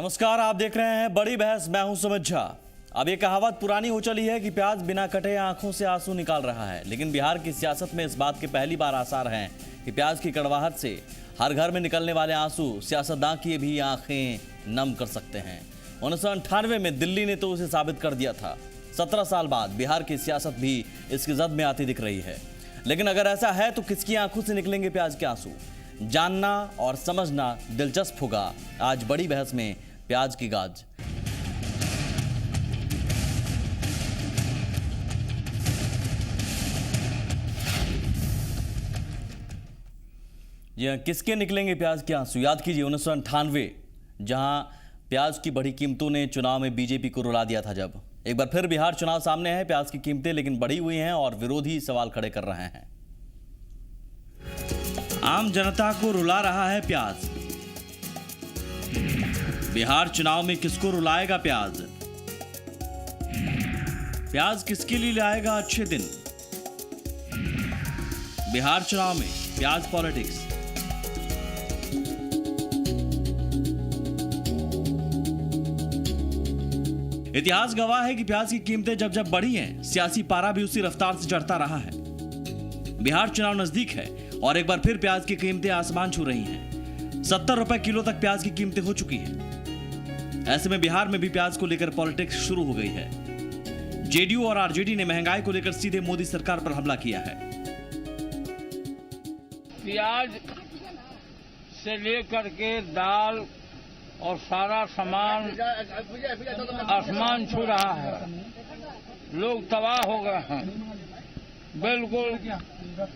नमस्कार, आप देख रहे हैं बड़ी बहस। मैं हूं सुमित झा। अब ये कहावत पुरानी हो चली है कि प्याज बिना कटे आंखों से आंसू निकाल रहा है, लेकिन बिहार की सियासत में इस बात के पहली बार आसार हैं कि प्याज की कड़वाहट से हर घर में निकलने वाले आंसू सियासतदान की भी आंखें नम कर सकते हैं। 1998 में दिल्ली ने तो उसे साबित कर दिया था। 17 साल बाद बिहार की सियासत भी इसकी जद में आती दिख रही है। लेकिन अगर ऐसा है तो किसकी आंखों से निकलेंगे प्याज के आंसू, जानना और समझना दिलचस्प होगा आज बड़ी बहस में प्याज की गाज। यह किसके निकलेंगे प्याज के आंसू? याद कीजिए 1998, जहां प्याज की बढ़ी कीमतों ने चुनाव में बीजेपी को रुला दिया था। जब एक बार फिर बिहार चुनाव सामने है, प्याज की कीमतें लेकिन बढ़ी हुई हैं और विरोधी सवाल खड़े कर रहे हैं। आम जनता को रुला रहा है प्याज। बिहार चुनाव में किसको रुलाएगा प्याज? प्याज किसके लिए लाएगा अच्छे दिन? बिहार चुनाव में प्याज पॉलिटिक्स। इतिहास गवाह है कि प्याज की कीमतें जब जब बढ़ी हैं, सियासी पारा भी उसी रफ्तार से चढ़ता रहा है। बिहार चुनाव नजदीक है और एक बार फिर प्याज की कीमतें आसमान छू रही हैं। 70 रुपए किलो तक प्याज की कीमतें हो चुकी हैं। ऐसे में बिहार में भी प्याज को लेकर पॉलिटिक्स शुरू हो गई है। जेडीयू और आरजेडी ने महंगाई को लेकर सीधे मोदी सरकार पर हमला किया है। प्याज से लेकर के दाल और सारा सामान आसमान छू रहा है। लोग तबाह हो गए हैं। बिल्कुल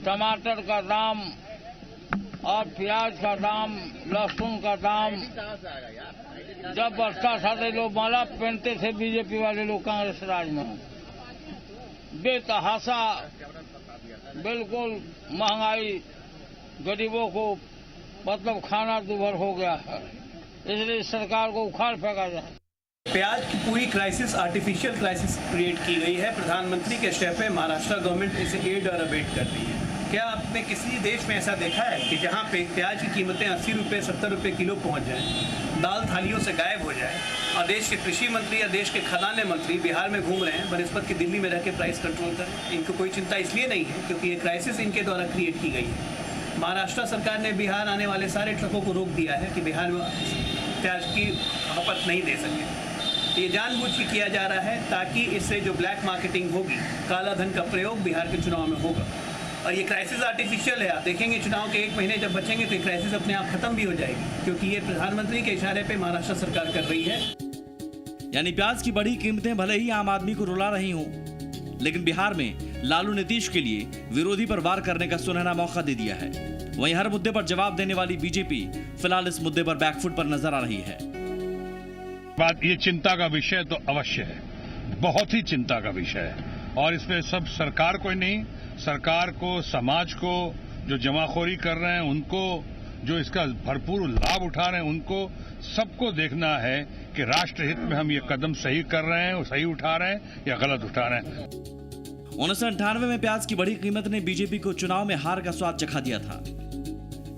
टमाटर का दाम और प्याज का दाम, लहसुन का दाम जब बढ़ता था तो लोग माला पहनते थे। बीजेपी वाले लोग कांग्रेस राज में बेतहाशा बिल्कुल महंगाई, गरीबों को मतलब खाना दुभर हो गया है। इसलिए सरकार को उखाड़ फेंका जाए। प्याज की पूरी क्राइसिस आर्टिफिशियल क्राइसिस क्रिएट की गई है। प्रधानमंत्री के स्टेप पे महाराष्ट्र गवर्नमेंट इसे एड और अबेट कर रही है। क्या आपने किसी देश में ऐसा देखा है कि जहां पे प्याज की कीमतें 80 रुपये 70 रुपये किलो पहुंच जाएं, दाल थालियों से गायब हो जाए और देश के कृषि मंत्री या देश के खजाने मंत्री बिहार में घूम रहे हैं बनस्पत की दिल्ली में रह के प्राइस कंट्रोल करें? इनको कोई चिंता इसलिए नहीं है क्योंकि ये क्राइसिस इनके द्वारा क्रिएट की गई है। महाराष्ट्र सरकार ने बिहार आने वाले सारे ट्रकों को रोक दिया है कि बिहार में प्याज की खपत नहीं दे सके। ये जानबूझ के किया जा रहा है ताकि इससे जो ब्लैक मार्केटिंग होगी, काला धन का प्रयोग बिहार के चुनाव में होगा। और ये क्राइसिस आर्टिफिशियल है। आप देखेंगे चुनाव के 1 महीने जब बचेंगे तो ये क्राइसिस अपने आप खत्म भी हो जाएगी, क्योंकि ये प्रधानमंत्री के इशारे पे महाराष्ट्र सरकार कर रही है। यानी प्याज की बढ़ी कीमतें भले ही आम आदमी को रुला रही हों, लेकिन बिहार में लालू नीतीश के लिए विरोधी पर वार करने का सुनहरा मौका दे दिया है। वहीं हर मुद्दे पर जवाब देने वाली बीजेपी फिलहाल इस मुद्दे पर बैकफुट पर नजर आ रही है। बात ये चिंता का विषय तो अवश्य है, बहुत ही चिंता का विषय है। और इसमें सब सरकार को ही नहीं, सरकार को, समाज को, जो जमाखोरी कर रहे हैं उनको, जो इसका भरपूर लाभ उठा रहे हैं उनको, सबको देखना है कि राष्ट्रहित में हम ये कदम सही कर रहे हैं, सही उठा रहे हैं या गलत उठा रहे हैं। 1998 में प्याज की बढ़ी कीमत ने बीजेपी को चुनाव में हार का स्वाद चखा दिया था।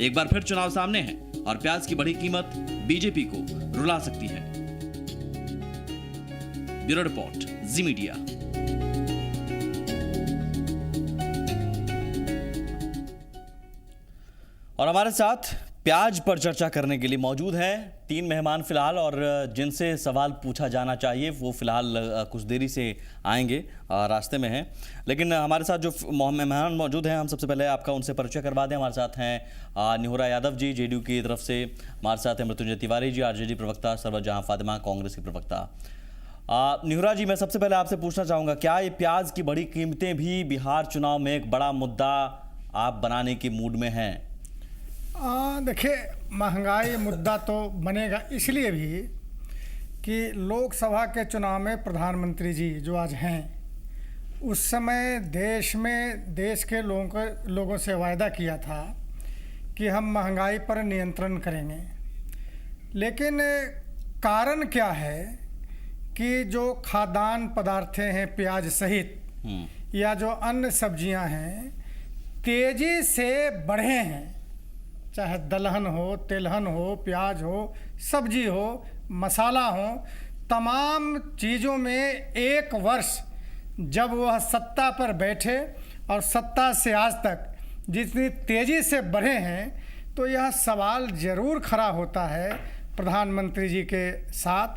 एक बार फिर चुनाव सामने है और प्याज की बढ़ी कीमत बीजेपी को रुला सकती है। ब्यूरो रिपोर्ट, जी मीडिया। और हमारे साथ प्याज पर चर्चा करने के लिए मौजूद हैं 3 मेहमान फिलहाल, और जिनसे सवाल पूछा जाना चाहिए वो फिलहाल कुछ देरी से आएंगे, रास्ते में हैं। लेकिन हमारे साथ जो मेहमान मौजूद हैं, हम सबसे पहले आपका उनसे परिचय करवा दें। हमारे साथ हैं निहुरा यादव जी, जेडीयू की तरफ से। हमारे साथ हैं मृत्युंजय तिवारी जी, आरजेडी प्रवक्ता। सरवतजहां फातिमा, कांग्रेस की प्रवक्ता। निहुरा जी, मैं सबसे पहले आपसे पूछना चाहूँगा, क्या ये प्याज की बढ़ी कीमतें भी बिहार चुनाव में एक बड़ा मुद्दा आप बनाने के मूड में हैं? देखिए, महंगाई मुद्दा तो बनेगा इसलिए भी कि लोकसभा के चुनाव में प्रधानमंत्री जी जो आज हैं, उस समय देश के लोगों से वायदा किया था कि हम महंगाई पर नियंत्रण करेंगे। लेकिन कारण क्या है कि जो खाद्यान्न पदार्थें हैं प्याज सहित या जो अन्य सब्जियां हैं तेजी से बढ़े हैं, चाहे दलहन हो, तिलहन हो, प्याज हो, सब्जी हो, मसाला हो, तमाम चीज़ों में 1 वर्ष जब वह सत्ता पर बैठे और सत्ता से आज तक जितनी तेज़ी से बढ़े हैं, तो यह सवाल ज़रूर खड़ा होता है प्रधानमंत्री जी के साथ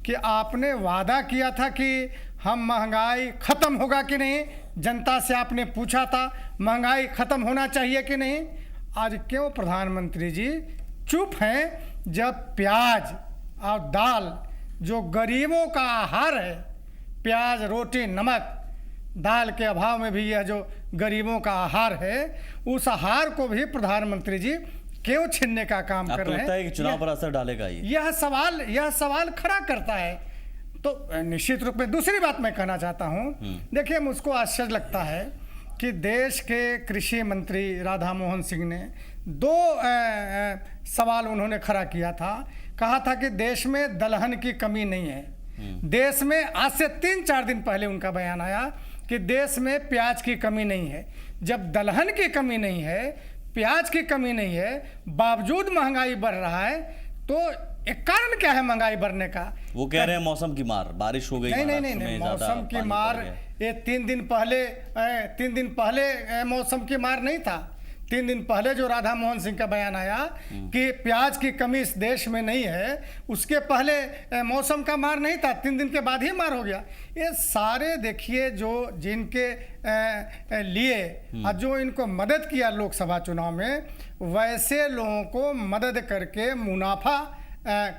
कि आपने वादा किया था कि हम महंगाई ख़त्म होगा कि नहीं। जनता से आपने पूछा था महंगाई ख़त्म होना चाहिए कि नहीं। आज क्यों प्रधानमंत्री जी चुप हैं, जब प्याज और दाल जो गरीबों का आहार है, प्याज, रोटी, नमक, दाल के अभाव में भी यह जो गरीबों का आहार है, उस आहार को भी प्रधानमंत्री जी क्यों छीनने का काम कर रहे हैं। लगता है कि चुनाव पर असर डालेगा यह सवाल खड़ा करता है। तो निश्चित रूप में दूसरी बात मैं कहना चाहता हूं, देखिए मुझको आश्चर्य लगता है कि देश के कृषि मंत्री राधा मोहन सिंह ने 2 सवाल उन्होंने खड़ा किया था। कहा था कि देश में दलहन की कमी नहीं है। देश में आज से 3-4 दिन पहले उनका बयान आया कि देश में प्याज की कमी नहीं है। जब दलहन की कमी नहीं है, प्याज की कमी नहीं है, बावजूद महंगाई बढ़ रहा है, तो एक कारण क्या है महंगाई बढ़ने का? वो कह रहे हैं मौसम की मार, बारिश हो गई। नहीं, मौसम की मार ये 3 दिन पहले मौसम की मार नहीं था। 3 दिन पहले जो राधा मोहन सिंह का बयान आया कि प्याज की कमी इस देश में नहीं है, उसके पहले मौसम का मार नहीं था, 3 दिन के बाद ही मार हो गया। ये सारे देखिए जो जिनके लिए जो इनको मदद किया लोकसभा चुनाव में, वैसे लोगों को मदद करके मुनाफा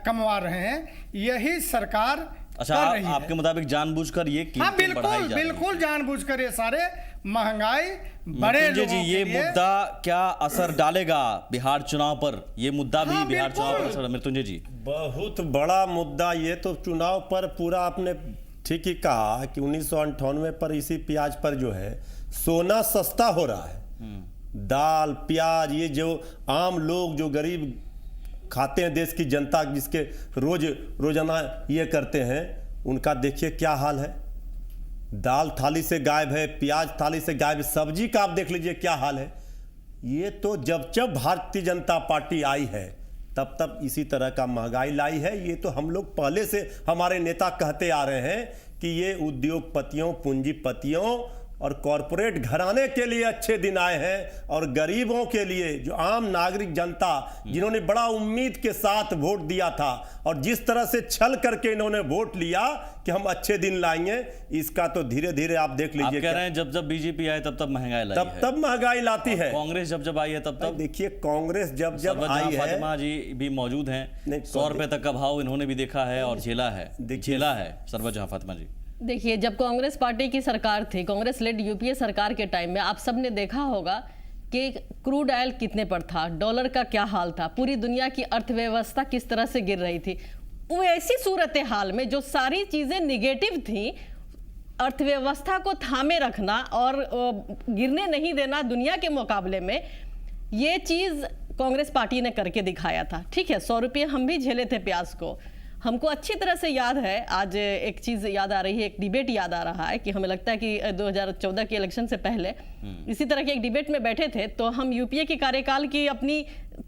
कमवा रहे हैं। यही सरकार अच्छा, कर रही आपके मुताबिक जानबूझकर ये कीमतें बढ़ाई जा रही हैं। बिल्कुल जानबूझकर ये सारे महंगाई बड़े लोगों जी, ये मुद्दा क्या असर डालेगा बिहार चुनाव पर? ये मुद्दा भी बिहार चुनाव पर असर? मृत्युंजय जी, बहुत बड़ा मुद्दा ये तो चुनाव पर पूरा आपने ठीक ही कहा कि 1998 पर इसी प्याज पर जो है सोना सस्ता हो रहा है। दाल, प्याज, ये जो आम लोग जो गरीब खाते हैं, देश की जनता जिसके रोजाना ये करते हैं, उनका देखिए क्या हाल है। दाल थाली से गायब है, प्याज थाली से गायब है, सब्जी का आप देख लीजिए क्या हाल है। ये तो जब भारतीय जनता पार्टी आई है तब इसी तरह का महंगाई लाई है। ये तो हम लोग पहले से हमारे नेता कहते आ रहे हैं कि ये उद्योगपतियों, पूंजीपतियों और कॉरपोरेट घराने के लिए अच्छे दिन आए हैं, और गरीबों के लिए, जो आम नागरिक जनता जिन्होंने बड़ा उम्मीद के साथ वोट दिया था और जिस तरह से छल करके इन्होंने वोट लिया कि हम अच्छे दिन लाएंगे, इसका तो धीरे धीरे आप देख लीजिए। आप कह रहे हैं जब बीजेपी आए तब महंगाई लाई है, तब महंगाई लाती है। कांग्रेस जब आई है तब देखिए, कांग्रेस जब आई है, फातिमा जी भी मौजूद हैं, 100 रुपए तक का भाव इन्होंने भी देखा है और झेला है। सरवजहां फातिमा जी, देखिए, जब कांग्रेस पार्टी की सरकार थी, कांग्रेस लेड यूपीए सरकार के टाइम में आप सबने देखा होगा कि क्रूड ऑयल कितने पर था, डॉलर का क्या हाल था, पूरी दुनिया की अर्थव्यवस्था किस तरह से गिर रही थी। वो ऐसी सूरत हाल में जो सारी चीजें निगेटिव थी, अर्थव्यवस्था को थामे रखना और गिरने नहीं देना दुनिया के मुकाबले में, ये चीज कांग्रेस पार्टी ने करके दिखाया था। ठीक है, 100 रुपये हम भी झेले थे प्याज को। हमको अच्छी तरह से याद है, आज एक चीज़ याद आ रही है, एक डिबेट याद आ रहा है कि हमें लगता है कि 2014 के इलेक्शन से पहले इसी तरह के एक डिबेट में बैठे थे, तो हम यूपीए के कार्यकाल की अपनी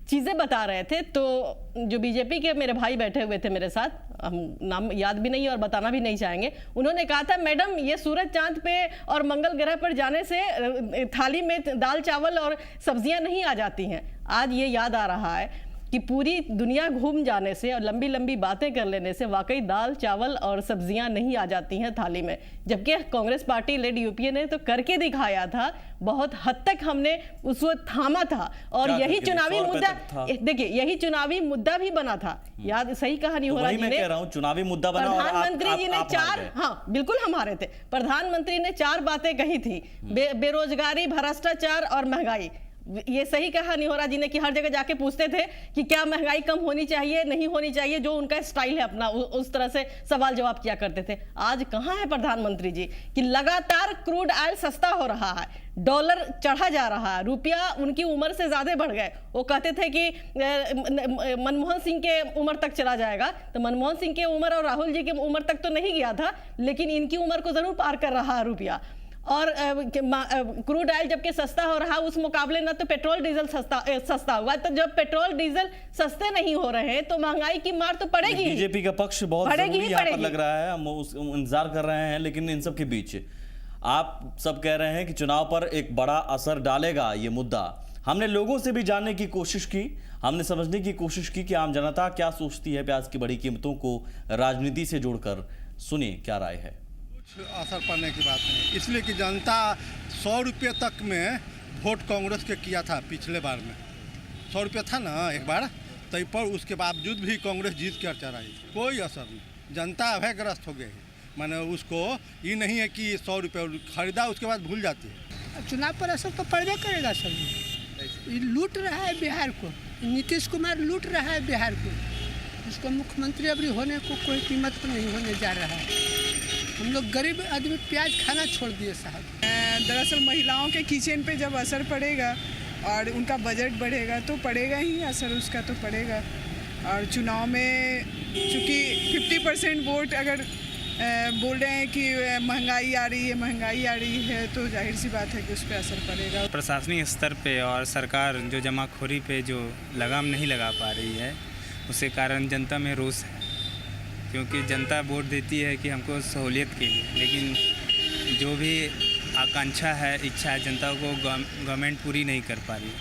चीज़ें बता रहे थे। तो जो बीजेपी के मेरे भाई बैठे हुए थे मेरे साथ, हम नाम याद भी नहीं और बताना भी नहीं चाहेंगे, उन्होंने कहा था, मैडम ये सूरज चांद पे और मंगल ग्रह पर जाने से थाली में दाल चावल और सब्जियां नहीं आ जाती हैं। आज ये याद आ रहा है कि पूरी दुनिया घूम जाने से और लंबी लंबी बातें कर लेने से वाकई दाल चावल और सब्जियां नहीं आ जाती हैं थाली में। जबकि कांग्रेस पार्टी लेड यूपीए ने तो करके दिखाया था, बहुत हद तक हमने उसको थामा था। और यही चुनावी मुद्दा, देखिए यही चुनावी मुद्दा भी बना था। याद सही कहा नहीं हो रहा, मैं कह रहा हूं चुनावी मुद्दा बना। प्रधानमंत्री जी ने 4, हाँ बिल्कुल हमारे थे, प्रधानमंत्री ने 4 बातें कही थी, बेरोजगारी, भ्रष्टाचार और महंगाई। ये सही कहा नहीं हो रहा जी ने कि हर जगह जाके पूछते थे कि क्या महंगाई कम होनी चाहिए, नहीं होनी चाहिए, जो उनका स्टाइल है अपना, उस तरह से सवाल जवाब किया करते थे। आज कहाँ है प्रधानमंत्री जी कि लगातार क्रूड ऑयल सस्ता हो रहा है, डॉलर चढ़ा जा रहा है, रुपया उनकी उम्र से ज्यादा बढ़ गए। वो कहते थे कि मनमोहन सिंह के उम्र तक चला जाएगा, तो मनमोहन सिंह की उम्र और राहुल जी की उम्र तक तो नहीं गया था, लेकिन इनकी उम्र को जरूर पार कर रहा है रुपया। और क्रूड ऑयल जबकि सस्ता हो रहा उस मुकाबले ना तो पेट्रोल डीजल सस्ता हुआ। तो जब पेट्रोल डीजल सस्ते नहीं हो रहे हैं तो महंगाई की मार तो पड़ेगी। बीजेपी का पक्ष बहुत जरूरी यहाँ पर लग रहा है, हम इंतजार कर रहे हैं। लेकिन इन सब के बीच आप सब कह रहे हैं कि चुनाव पर एक बड़ा असर डालेगा ये मुद्दा। हमने लोगों से भी जानने की कोशिश की, हमने समझने की कोशिश की कि आम जनता क्या सोचती है प्याज की बढ़ी कीमतों को राजनीति से जोड़कर। सुनिए क्या राय है। असर पड़ने की बात नहीं, इसलिए कि जनता 100 रुपये तक में वोट कांग्रेस के किया था। पिछले बार में 100 रुपये था ना एक बार, तय पर उसके बावजूद भी कांग्रेस जीत कर चढ़ाई, कोई असर नहीं। जनता अभयग्रस्त हो गई, माने उसको ये नहीं है कि 100 रुपये खरीदा उसके बाद भूल जाती है। चुनाव पर असर तो पड़बे करेगा सर। ये लूट रहा है बिहार को, नीतीश कुमार लूट रहा है बिहार को। उसको मुख्यमंत्री अभी होने को कोई कीमत पर नहीं होने जा रहा है। हम लोग गरीब आदमी प्याज खाना छोड़ दिए साहब। दरअसल महिलाओं के किचन पे जब असर पड़ेगा और उनका बजट बढ़ेगा तो पड़ेगा ही असर, उसका तो पड़ेगा। और चुनाव में चूँकि 50% वोट अगर बोल रहे हैं कि महंगाई आ रही है तो जाहिर सी बात है कि उस पर असर पड़ेगा। प्रशासनिक स्तर पे और सरकार जो जमाखोरी पे जो लगाम नहीं लगा पा रही है, उसके कारण जनता में रोष है। क्योंकि जनता वोट देती है कि हमको सहूलियत के लिए, लेकिन जो भी आकांक्षा है, इच्छा है, जनता को गवर्नमेंट पूरी नहीं कर पा रही,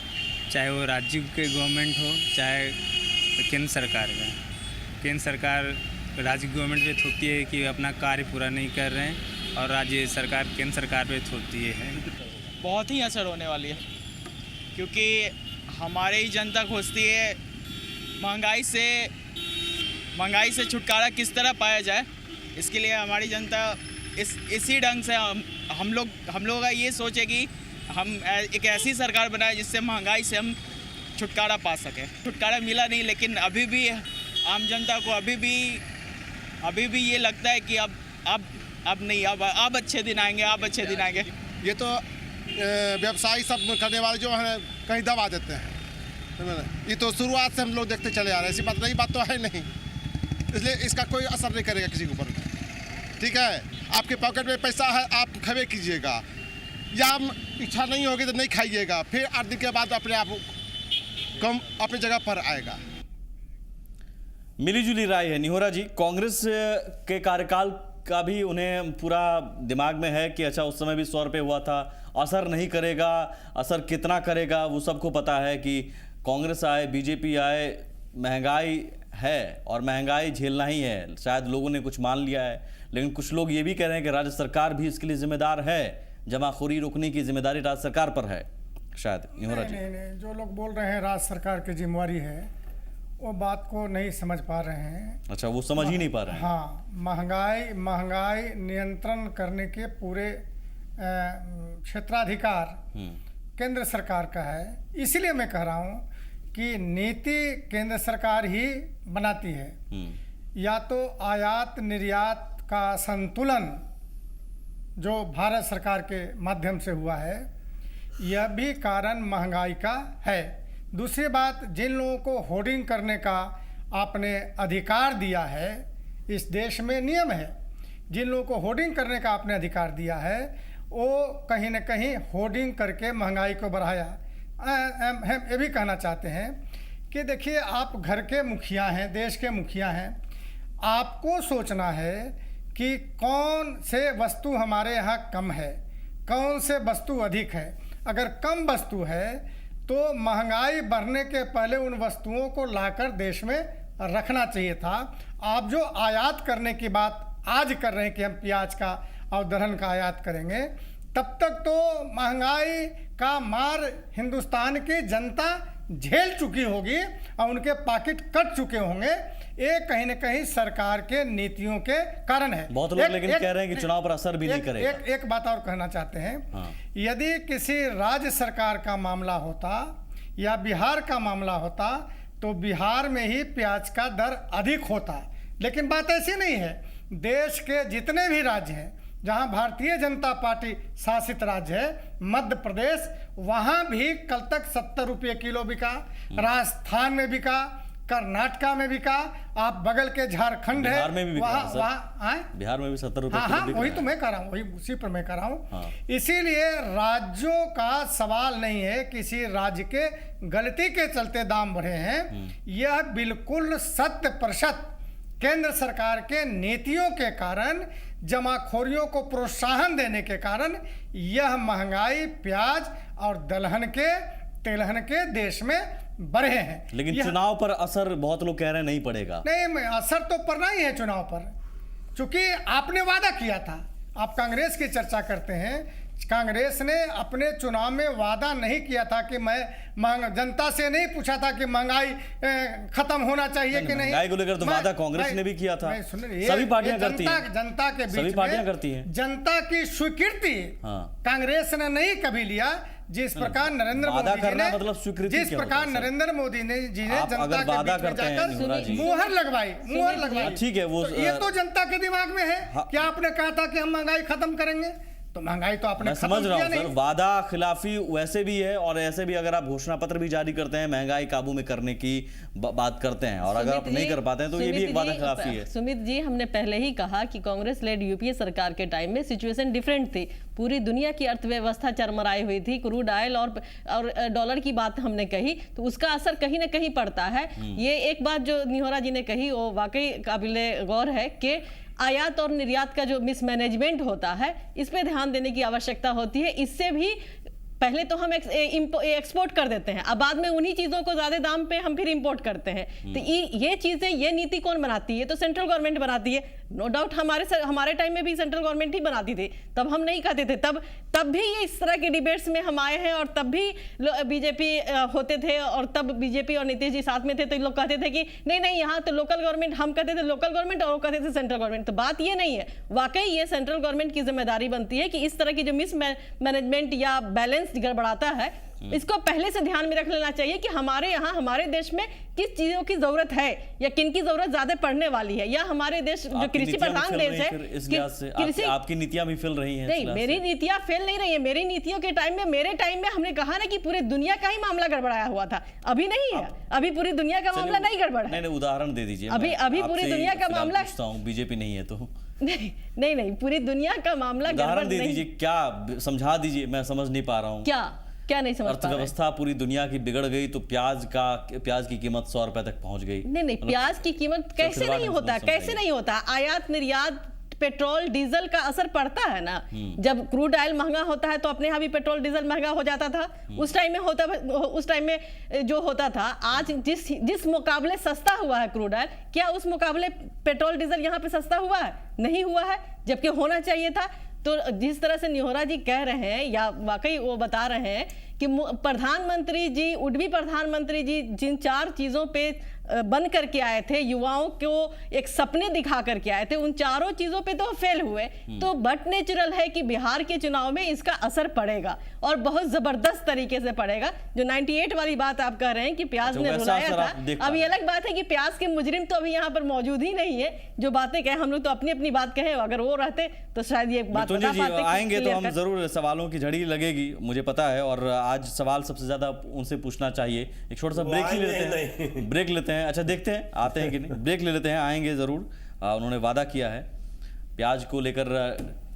चाहे वो राज्य के गवर्नमेंट हो चाहे केंद्र सरकार का। केंद्र सरकार राज्य गवर्नमेंट पे थोपती है कि अपना कार्य पूरा नहीं कर रहे हैं, और राज्य सरकार केंद्र सरकार पे थोपती है। बहुत ही असर होने वाली है, क्योंकि हमारे ही जनता खोजती है महंगाई से छुटकारा किस तरह पाया जाए। इसके लिए हमारी जनता इसी ढंग से हम लोग का ये सोचे कि हम एक ऐसी सरकार बनाए जिससे महंगाई से हम छुटकारा पा सकें। छुटकारा मिला नहीं, लेकिन अभी भी आम जनता को अभी भी ये लगता है कि अब नहीं, अब अच्छे दिन आएंगे। ये तो व्यवसायी सब करने वाले जो हैं कहीं दबा देते हैं। ये तो शुरुआत से हम लोग देखते चले आ रहे हैं, ऐसी बात नहीं, बात तो है नहीं, इसलिए इसका कोई असर नहीं करेगा किसी के ऊपर। ठीक है, आपके पॉकेट में पैसा है, आप खबे कीजिएगा, या इच्छा नहीं होगी तो नहीं खाइएगा, फिर 8 दिन के बाद अपने आप कम अपनी जगह पर आएगा। मिलीजुली राय है। निहोरा जी, कांग्रेस के कार्यकाल का भी उन्हें पूरा दिमाग में है कि अच्छा उस समय भी 100 रुपये हुआ था, असर नहीं करेगा, असर कितना करेगा वो सबको पता है कि कांग्रेस आए बीजेपी आए, महंगाई है और महंगाई झेलना ही है। शायद लोगों ने कुछ मान लिया है, लेकिन कुछ लोग ये भी कह रहे हैं कि राज्य सरकार भी इसके लिए जिम्मेदार है, जमाखोरी रोकने की जिम्मेदारी राज्य सरकार पर है शायद। निहोरा जी, नहीं, जो लोग बोल रहे हैं राज्य सरकार की जिम्मेवारी है वो बात को नहीं समझ पा रहे हैं। अच्छा, वो समझ ही नहीं पा रहे हैं। हाँ, महंगाई नियंत्रण करने के पूरे क्षेत्राधिकार केंद्र सरकार का है। इसलिए मैं कह रहा हूँ कि नीति केंद्र सरकार ही बनाती है। या तो आयात निर्यात का संतुलन जो भारत सरकार के माध्यम से हुआ है, यह भी कारण महंगाई का है। दूसरी बात, जिन लोगों को होर्डिंग करने का आपने अधिकार दिया है, इस देश में नियम है, जिन लोगों को होर्डिंग करने का आपने अधिकार दिया है वो कहीं न कहीं होर्डिंग करके महंगाई को बढ़ाया। हम ये भी कहना चाहते हैं कि देखिए, आप घर के मुखिया हैं, देश के मुखिया हैं, आपको सोचना है कि कौन से वस्तु हमारे यहाँ कम है, कौन से वस्तु अधिक है। अगर कम वस्तु है तो महंगाई बढ़ने के पहले उन वस्तुओं को लाकर देश में रखना चाहिए था। आप जो आयात करने की बात आज कर रहे हैं कि हम प्याज का और दलहन का आयात करेंगे, तब तक तो महंगाई का मार हिंदुस्तान की जनता झेल चुकी होगी और उनके पॉकेट कट चुके होंगे। ये कहीं न कहीं सरकार के नीतियों के कारण है। बहुत लोग लेकिन कह रहे हैं कि चुनाव पर असर भी नहीं करेगा। एक बात और कहना चाहते हैं। हाँ। यदि किसी राज्य सरकार का मामला होता या बिहार का मामला होता तो बिहार में ही प्याज का दर अधिक होता, लेकिन बात ऐसी नहीं है। देश के जितने भी राज्य हैं जहां भारतीय जनता पार्टी शासित राज्य है, मध्य प्रदेश, वहां भी कल तक 70 रुपये किलो बिका, राजस्थान में बिका, कर्नाटका में बिका, आप बगल के झारखंड है बिहार में भी बिका है, सर। वहाँ बिहार में भी 70 रुपए हाँ किलो हाँ बिक वही रहा तो है। मैं कह रहा हूँ, वही उसी पर मैं कह रहा हूँ। हाँ। इसीलिए राज्यों का सवाल नहीं है किसी राज्य के गलती के चलते दाम बढ़े हैं, यह बिल्कुल 100% केंद्र सरकार के नीतियों के कारण, जमाखोरियों को प्रोत्साहन देने के कारण यह महंगाई प्याज और तेलहन के देश में बढ़े हैं। लेकिन चुनाव पर असर बहुत लोग कह रहे हैं नहीं पड़ेगा। नहीं, असर तो पड़ना ही है चुनाव पर, क्योंकि आपने वादा किया था। आप कांग्रेस की चर्चा करते हैं, कांग्रेस ने अपने चुनाव में वादा नहीं किया था कि मैं जनता से नहीं पूछा था कि महंगाई खत्म होना चाहिए कि नहीं। महंगाई को लेकर तो वादा कांग्रेस ने भी किया था। सभी पार्टियां करती हैं, जनता के बीच सभी पार्टियां करती हैं। जनता की स्वीकृति कांग्रेस ने नहीं कभी लिया। जिस प्रकार नरेंद्र मोदी जी ने, मतलब स्वीकृति, जिस प्रकार नरेंद्र मोदी जी ने जनता के बीच में जाकर मुहर लगवाई, ठीक है, वो ये तो जनता के दिमाग में है। क्या आपने कहा था कि हम महंगाई खत्म करेंगे, तो महंगाई तो आपने समझ रहा हूँ सर, वादा खिलाफी वैसे भी है और ऐसे भी अगर आप घोषणा पत्र भी जारी करते हैं, महंगाई काबू में करने की बात करते हैं और अगर आप नहीं कर पाते हैं तो ये भी एक वादा खिलाफी है। सुमित जी, हमने पहले ही कहा कि कांग्रेस लेड यूपीए सरकार के टाइम में सिचुएशन डिफरेंट थी। पूरी दुनिया की अर्थव्यवस्था चरमराई हुई थी। क्रूड ऑयल और डॉलर की बात हमने कही तो उसका असर कहीं ना कहीं पड़ता है। ये एक बात जो निहोरा जी ने कही वो वाकई काबिले गौर है कि आयात और निर्यात का जो मिसमैनेजमेंट होता है, इस पे ध्यान देने की आवश्यकता होती है। इससे भी पहले तो हम एक्सपोर्ट कर देते हैं, अब बाद में उन्हीं चीजों को ज्यादा दाम पे हम फिर इंपोर्ट करते हैं। तो ये चीजें, ये नीति कौन बनाती है? तो सेंट्रल गवर्नमेंट बनाती है। नो डाउट हमारे टाइम में भी सेंट्रल गवर्नमेंट ही बनाती थी, तब हम नहीं कहते थे। तब भी ये इस तरह के डिबेट्स में हम आए हैं और तब भी बीजेपी होते थे और तब बीजेपी और नीतीश जी साथ में थे तो लोग कहते थे कि नहीं यहाँ तो लोकल गवर्नमेंट, हम कहते थे लोकल गवर्नमेंट और वो कहते थे सेंट्रल गवर्नमेंट। तो बात ये नहीं है, वाकई ये सेंट्रल गवर्नमेंट की जिम्मेदारी बनती है कि इस तरह की जो मिसमैनेजमेंट या बैलेंस गड़बड़ाता है, इसको पहले से ध्यान में रख लेना चाहिए कि हमारे यहाँ, हमारे देश में किस चीजों की जरूरत है या किन की जरूरत ज्यादा पड़ने वाली है, या हमारे देश जो कृषि प्रधान देश है, आपकी नीतियां भी फेल रही हैं। नहीं, मेरी नीतियां फेल नहीं रही है। मेरी नीतियों के टाइम में, मेरे टाइम में हमने कहा ना कि पूरे दुनिया का ही मामला गड़बड़ाया हुआ था। अभी नहीं है, अभी पूरी दुनिया का मामला नहीं गड़बड़ा है। नहीं, उदाहरण दे दीजिए। अभी पूरी दुनिया का मामला, बीजेपी नहीं है तो नहीं, पूरी दुनिया का मामला उदाहरण दे दीजिए, क्या समझा दीजिए, मैं समझ नहीं पा रहा हूँ। क्या नहीं समझ पा रहे? अर्थव्यवस्था पूरी दुनिया की बिगड़ गई तो प्याज की कीमत 100 रुपए तक पहुंच गई। नहीं, प्याज की कीमत कैसे नहीं होता, कैसे नहीं होता? आयात निर्यात, पेट्रोल डीजल का असर पड़ता है ना। जब क्रूड ऑयल महंगा होता है तो अपने यहाँ भी पेट्रोल डीजल महंगा हो जाता था। उस टाइम में जो होता था, आज जिस मुकाबले सस्ता हुआ है क्रूड ऑयल, क्या उस मुकाबले पेट्रोल डीजल यहाँ पे सस्ता हुआ है? नहीं हुआ है, जबकि होना चाहिए था। तो जिस तरह से निहोरा जी कह रहे हैं या वाकई वो बता रहे हैं कि प्रधानमंत्री जी, उडवी प्रधानमंत्री जी जिन 4 चीजों पे बन करके आए थे, युवाओं को एक सपने दिखा करके आए थे, उन चारों चीजों पे तो फेल हुए। तो बट नेचुरल है कि बिहार के चुनाव में इसका असर पड़ेगा और बहुत जबरदस्त तरीके से पड़ेगा। जो 98 वाली बात आप कह रहे हैं कि प्याज ने रुलाया था, अब ये अलग बात है कि प्याज के मुजरिम तो अभी यहाँ पर मौजूद ही नहीं है। जो बातें कहे, हम लोग तो अपनी अपनी बात कहे, अगर वो रहते तो शायद ये बात बता पाते। आएंगे तो हम जरूर, सवालों की झड़ी लगेगी, मुझे पता है, और आज सवाल सबसे ज्यादा उनसे पूछना चाहिए। एक छोटा सा ब्रेक ही लेते हैं। अच्छा, देखते हैं आते हैं कि नहीं। ब्रेक ले लेते हैं, आएंगे जरूर। उन्होंने वादा किया है प्याज को लेकर,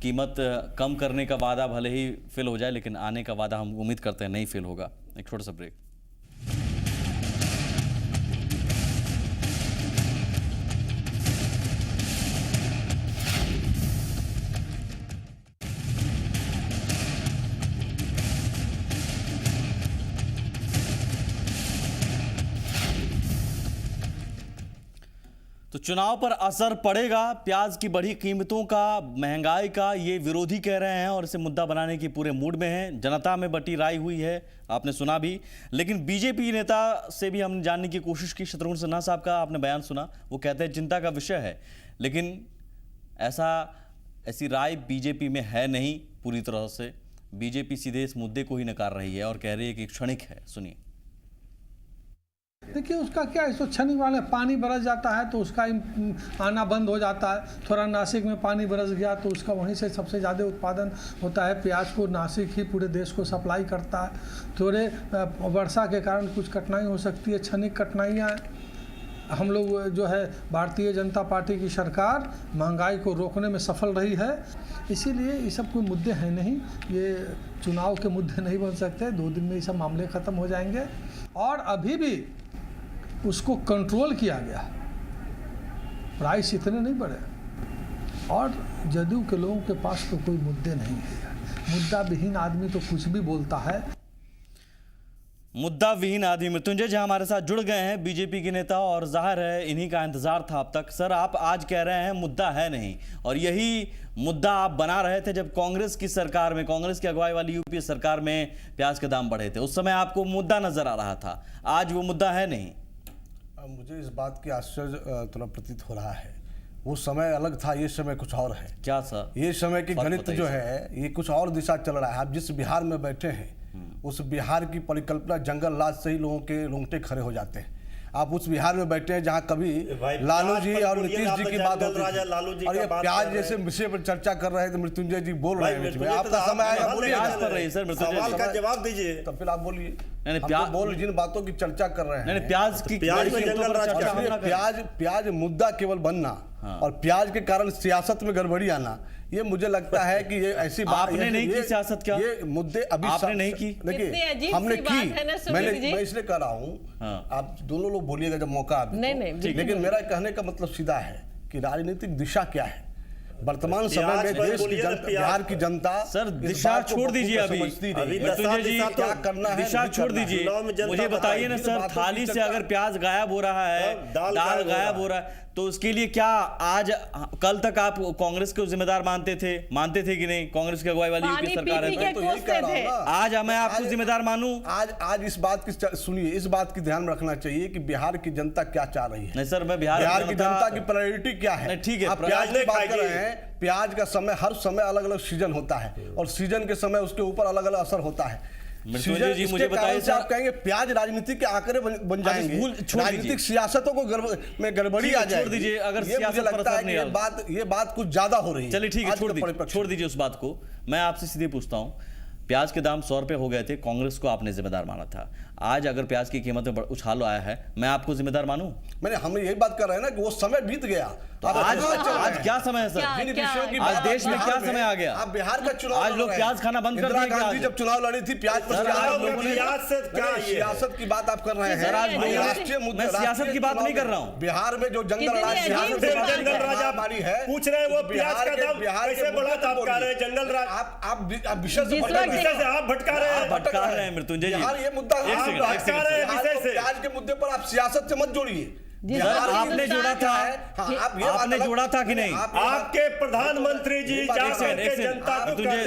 कीमत कम करने का वादा भले ही फेल हो जाए, लेकिन आने का वादा हम उम्मीद करते हैं नहीं फेल होगा। एक छोटा सा ब्रेक। तो चुनाव पर असर पड़ेगा प्याज की बढ़ी कीमतों का, महंगाई का, ये विरोधी कह रहे हैं और इसे मुद्दा बनाने की पूरे मूड में हैं। जनता में बटी राय हुई है, आपने सुना भी। लेकिन बीजेपी नेता से भी हमने जानने की कोशिश की। शत्रुघ्न सिन्हा साहब का आपने बयान सुना, वो कहते हैं चिंता का विषय है, लेकिन ऐसी राय बीजेपी में है नहीं पूरी तरह से। बीजेपी सीधे इस मुद्दे को ही नकार रही है और कह रही है कि क्षणिक है। सुनिए। देखिए, उसका क्या है, क्षणिक वाले पानी बरस जाता है तो उसका आना बंद हो जाता है। थोड़ा नासिक में पानी बरस गया तो उसका वहीं से सबसे ज़्यादा उत्पादन होता है। प्याज को नासिक ही पूरे देश को सप्लाई करता है। थोड़े वर्षा के कारण कुछ कठिनाई हो सकती है, क्षणिक कठिनाइयाँ, हम लोग जो है भारतीय जनता पार्टी की सरकार महंगाई को रोकने में सफल रही है। इसीलिए ये सब कोई मुद्दे हैं नहीं, ये चुनाव के मुद्दे नहीं बन सकते। 2 दिन में ये सब मामले ख़त्म हो जाएंगे और अभी भी उसको कंट्रोल किया गया, प्राइस इतने नहीं बढ़े। और जदयू के लोगों के पास तो कोई मुद्दे नहीं है, मुद्दा विहीन आदमी तो कुछ भी बोलता है। मुद्दा विहीन आदमी मृत्युंजय झा हमारे साथ जुड़ गए हैं, बीजेपी के नेता, और जाहिर है इन्हीं का इंतजार था अब तक। सर, आप आज कह रहे हैं मुद्दा है नहीं, और यही मुद्दा आप बना रहे थे जब कांग्रेस की सरकार में, कांग्रेस की अगुवाई वाली यूपीए सरकार में प्याज के दाम बढ़े थे। उस समय आपको मुद्दा नजर आ रहा था, आज वो मुद्दा है नहीं। मुझे इस बात की आश्चर्य थोड़ा प्रतीत हो रहा है। वो समय अलग था, ये समय कुछ और है। क्या सर? ये समय की गणित जो है ये कुछ और दिशा चल रहा है। आप जिस बिहार में बैठे हैं उस बिहार की परिकल्पना जंगल राज से ही लोगों के रोंगटे खड़े हो जाते हैं। आप उस बिहार में बैठे हैं जहाँ कभी लालू जी और नीतीश जी की बात होती थी, और ये प्याज जैसे विषय पर चर्चा कर रहे थे, मृत्युंजय जी बोल रहे हैं, आपका समय आएगा, प्याज पर रही सर, सवाल का जवाब दीजिए। तो फिर आप बोलिए। प्याज बोल जिन बातों की चर्चा कर रहे हैं, प्याज मुद्दा केवल बनना और प्याज के कारण सियासत में गड़बड़ी आना, ये मुझे लगता है कि ये ऐसी बात आपने नहीं की सियासत। क्या ये मुद्दे अभी आपने नहीं की? देखिए हमने की, मैं इसलिए कह रहा हूँ, आप दोनों लोग बोलिएगा जब मौका आए। लेकिन मेरा कहने का मतलब सीधा है कि राजनीतिक दिशा क्या है वर्तमान समय में देश की बिहार की जनता। सर, दिशा छोड़ दीजिए, अभी मृत्युंजय जी क्या करना है दिशा छोड़ दीजिए, मुझे बताइए ना सर, थाली से अगर प्याज गायब हो रहा है, दाल गायब हो रहा है, तो उसके लिए क्या आज कल तक आप कांग्रेस को जिम्मेदार मानते थे कि नहीं? कांग्रेस की अगुवाई वाली यूपी सरकार है, तो यही कह रहा हूं ना। आज मैं आपको जिम्मेदार मानूं? आज इस बात की सुनिए, इस बात की ध्यान रखना चाहिए कि बिहार की जनता क्या चाह रही है। नहीं सर, मैं बिहार की जनता की प्रायोरिटी क्या है। ठीक है, आप प्याज की बात कर रहे हैं, प्याज का समय हर समय अलग अलग सीजन होता है और सीजन के समय उसके ऊपर अलग अलग असर होता है। मृत्युंजय जी मुझे बताइए, आप कहेंगे प्याज राजनीति के आंकड़े बन जाएंगे, राजनीतिक सियासतों को में गड़बड़ी आ जाएगी। छोड़ दीजिए, अगर मुझे लगता है कि ये बात कुछ ज्यादा हो रही है। चलिए ठीक है, छोड़ दीजिए उस बात को। मैं आपसे सीधे पूछता हूं, प्याज के दाम 100 रुपए हो गए थे, कांग्रेस को आपने जिम्मेदार माना था। आज अगर प्याज की कीमत में उछाल आया है, मैं आपको जिम्मेदार मानूं? हम यही बात कर रहे हैं ना कि वो समय बीत गया। आज क्या समय है सर? आज देश में क्या समय आ गया? आप बिहार का चुनाव, आज लोग प्याज खाना बंद कर दिए। गांधी जब चुनाव लड़ी थी, प्याज पर सियासत की बात आप कर रहे हैं। राष्ट्रीय मुद्दा, मैं सियासत की बात नहीं कर रहा हूँ। बिहार में जो जंगल राज है, पूछ रहे हैं वो प्याज का दाम कैसे बढ़ा था? आप कह रहे हैं जंगल राज, आप विषय से आप भटका रहे हैं मृत्युंजय जी। यार ये मुद्दा प्याज के मुद्दे पर आप सियासत से मत जोड़िए। आपने जोड़ा था, आपने जोड़ा था कि नहीं? आपके प्रधानमंत्री जी मृत्युंजय